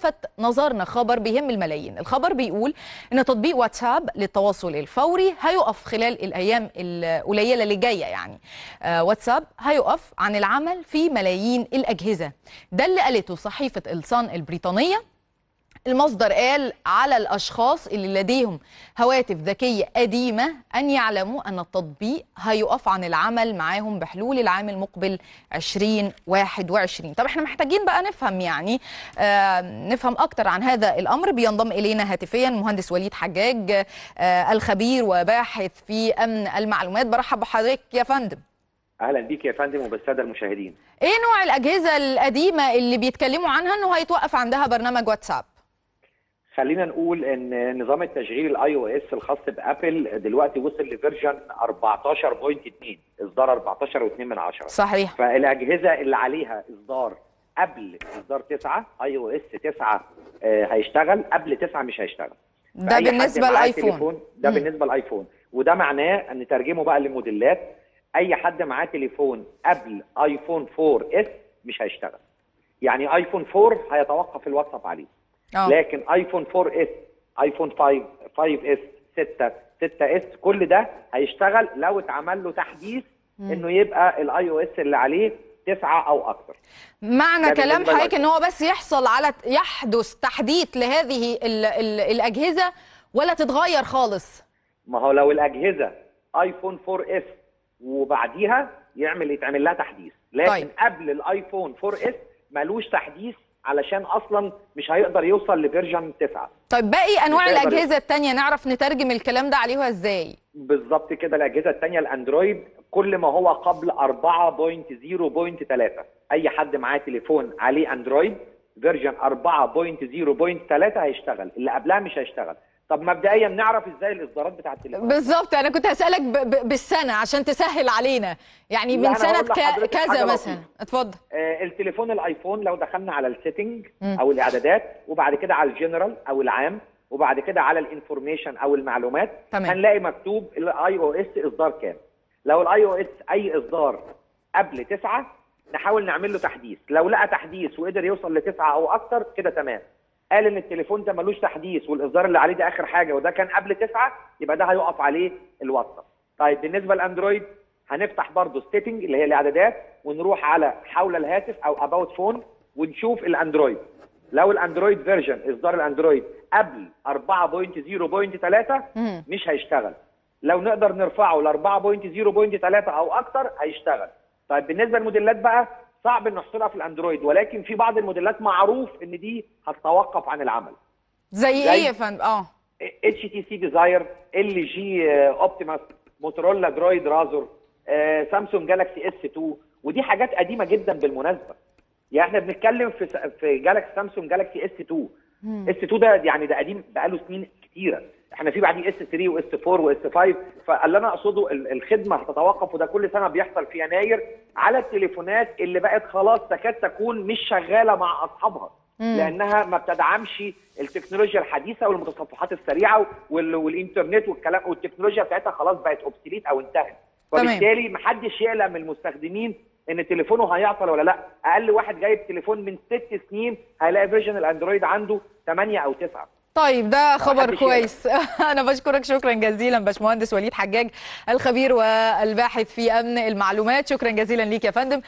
لفت نظرنا خبر بيهم الملايين. الخبر بيقول ان تطبيق واتساب للتواصل الفوري هيقف خلال الايام القليله اللي جايه. يعني واتساب هيقف عن العمل في ملايين الاجهزه. ده اللي قالته صحيفه الصن البريطانيه. المصدر قال على الأشخاص اللي لديهم هواتف ذكية قديمة أن يعلموا أن التطبيق هيقف عن العمل معاهم بحلول العام المقبل 2021. طب احنا محتاجين بقى نفهم نفهم أكتر عن هذا الأمر. بينضم إلينا هاتفيا مهندس وليد حجاج، الخبير وباحث في أمن المعلومات. برحب بحضرتك يا فندم. اهلا بيك يا فندم وبالساده المشاهدين. ايه نوع الأجهزة القديمة اللي بيتكلموا عنها انه هيتوقف عندها برنامج واتساب؟ خلينا نقول ان نظام التشغيل الاي او اس الخاص بابل دلوقتي وصل لفيرجن 14.2 اصدار 14.2. صحيح. فالاجهزه اللي عليها اصدار قبل اصدار 9 اي او اس 9 هيشتغل، قبل 9 مش هيشتغل. ده بالنسبه للايفون. ده بالنسبه للايفون، وده معناه ان نترجمه بقى لموديلات. اي حد معاه تليفون قبل ايفون 4 اس مش هيشتغل. يعني ايفون 4 هيتوقف الواتساب عليه. لكن ايفون 4 اس، ايفون 5 اس، 6 اس، كل ده هيشتغل لو اتعمل له تحديث انه يبقى الاي او اس اللي عليه 9 او اكثر. معنى كلام حضرتك ان هو بس يحدث تحديث لهذه الاجهزه ولا تتغير خالص؟ ما هو لو الاجهزه ايفون 4 اس وبعديها يتعمل لها تحديث، لكن طيب. قبل الايفون 4 اس ملوش تحديث علشان اصلا مش هيقدر يوصل لفيرجن 9. طيب باقي انواع الاجهزه الثانيه نعرف نترجم الكلام ده عليها ازاي؟ بالظبط كده. الاجهزه الثانيه الاندرويد كل ما هو قبل 4.0.3، اي حد معاه تليفون عليه اندرويد فيرجن 4.0.3 هيشتغل، اللي قبلها مش هيشتغل. طب مبدئيا نعرف ازاي الاصدارات بتاعه التليفون؟ بالظبط، انا كنت هسالك بالسنه عشان تسهل علينا، يعني من سنه كذا مثلا. اتفضل. التليفون الايفون لو دخلنا على السيتنج او الاعدادات، وبعد كده على الجنرال او العام، وبعد كده على الانفورميشن او المعلومات، تمام. هنلاقي مكتوب الاي او اس اصدار كام. لو الاي او اس اي اصدار قبل 9 نحاول نعمل له تحديث. لو لقى تحديث وقدر يوصل ل9 او اكتر كده تمام. قال ان التليفون ده ملوش تحديث والاصدار اللي عليه ده اخر حاجه وده كان قبل 9، يبقى ده هيقف عليه الواتساب. طيب بالنسبه للاندرويد هنفتح برضه السيتنج اللي هي الاعدادات ونروح على حول الهاتف او اباوت فون ونشوف الاندرويد. لو الاندرويد فيرجن اصدار الاندرويد قبل 4.0.3 مش هيشتغل. لو نقدر نرفعه ل 4.0.3 او اكتر هيشتغل. طيب بالنسبه للموديلات بقى صعب نحصلها في الاندرويد، ولكن في بعض الموديلات معروف ان دي هتتوقف عن العمل. زي ايه يا فندم؟ اتش تي سي ديزاير، ال جي اوبتيماس، موتورولا درويد رازور، سامسونج جالاكسي اس 2، ودي حاجات قديمه جدا بالمناسبه. يعني احنا بنتكلم في سامسونج جالاكسي اس 2. اس 2 ده يعني ده قديم بقاله سنين كتيره. احنا في بعديه اس 3 واس 4 واس 5. فاللي انا اقصده الخدمه هتتوقف، وده كل سنه بيحصل في يناير على التليفونات اللي بقت خلاص تكاد تكون مش شغاله مع اصحابها، لانها ما بتدعمش التكنولوجيا الحديثه والمتصفحات السريعه والانترنت والكلام، والتكنولوجيا بتاعتها خلاص بقت اوبسليت او انتهت. وبالتالي محدش يقلق من المستخدمين ان تليفونه هيعطل ولا لا. اقل واحد جايب تليفون من 6 سنين هيلاقي فيرجن الاندرويد عنده 8 او 9. طيب ده خبر كويس. انا بشكرك شكرا جزيلا باشمهندس وليد حجاج، الخبير والباحث في امن المعلومات. شكرا جزيلا ليك يا فندم.